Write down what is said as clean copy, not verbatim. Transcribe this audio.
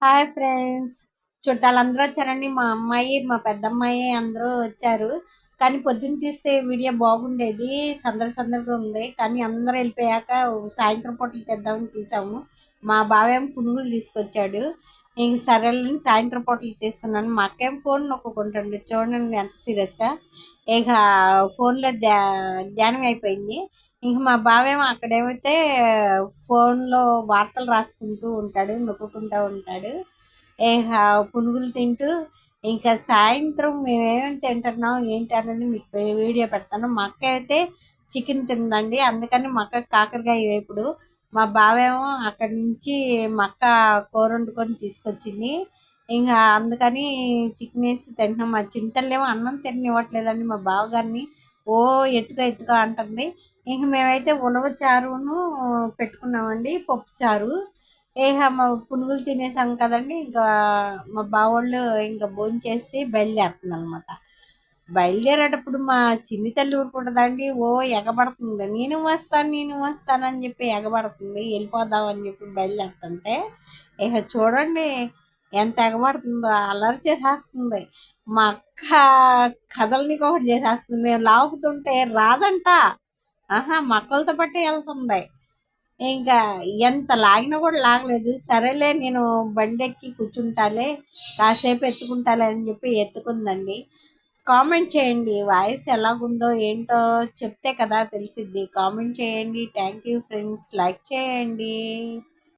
Hi friends. చుట్టాలందరూ వచ్చారండి. మా అమ్మాయి మా పెద్దమ్మాయి అందరూ వచ్చారు. కానీ పొద్దున్న తీస్తే వీడియో బాగుండేది, సందడిగా ఉంది. కానీ అందరూ వెళ్ళిపోయాక సాయంత్రం పూటలు తెద్దామని తీసాము. మా బావేమో పునుగులు తీసుకొచ్చాడు. ఇంక సరేలని సాయంత్రం పూటలు తీస్తున్నాను. మా అక్కేం ఫోన్ నొక్కుంటుండే, చూడండి ఎంత సీరియస్గా. ఇక ఫోన్లో ధ్యానం అయిపోయింది. ఇంక మా బావేమో అక్కడేమైతే ఫోన్లో వార్తలు రాసుకుంటూ ఉంటాడు, నొక్కుంటూ ఉంటాడు. ఇక పునుగులు తింటూ ఇంకా సాయంత్రం మేమేమేమి తింటున్నాం ఏంటి అనేది మీకు వీడియో పెడతాను. మా అక్క అయితే చికెన్ తిందండి, అందుకని మా అక్క కాకరకాయ వేపుడు. మా బావేమో అక్కడి నుంచి మా అక్క కూర వండుకొని తీసుకొచ్చింది. ఇంకా అందుకని చికెన్ వేసి తింటున్నాం. మా చింతలేమో అన్నం తిననివ్వట్లేదండి మా బావగారిని. ఓ ఎత్తుగా అంటుంది. ఇంక మేమైతే ఉలవ చారును పెట్టుకున్నామండి, పప్పు చారు. మా పునుగులు తినేసాం కదండి. ఇంకా మా బావోళ్ళు ఇంకా భోంచేసి బయలుదేరుతుంది అనమాట. బయలుదేరేటప్పుడు మా చిన్ని తల్లి ఊరుకుంటుందండి, ఓ ఎగబడుతుంది. నేను వస్తానని చెప్పి ఎగబడుతుంది. వెళ్ళిపోదామని చెప్పి బయలుదేరుతుంటే చూడండి ఎంత ఎగబడుతుందో, అల్లరి చేసేస్తుంది. మా అక్క కథలనికి ఒకటి చేసేస్తుంది. మేము లాగుతుంటే రాదంట. మక్కలతో పట్టి వెళ్తుంది. ఇంకా ఎంత లాగినా కూడా లాగలేదు. సరేలే నేను బండెక్కి కూర్చుంటాలే, కాసేపు ఎత్తుకుంటాలే అని చెప్పి ఎత్తుకుందండి. కామెంట్ చేయండి వాయిస్ ఎలాగుందో ఏంటో, చెప్తే కదా తెలిసిద్ది. కామెంట్ చేయండి. థ్యాంక్ యూ ఫ్రెండ్స్, లైక్ చేయండి.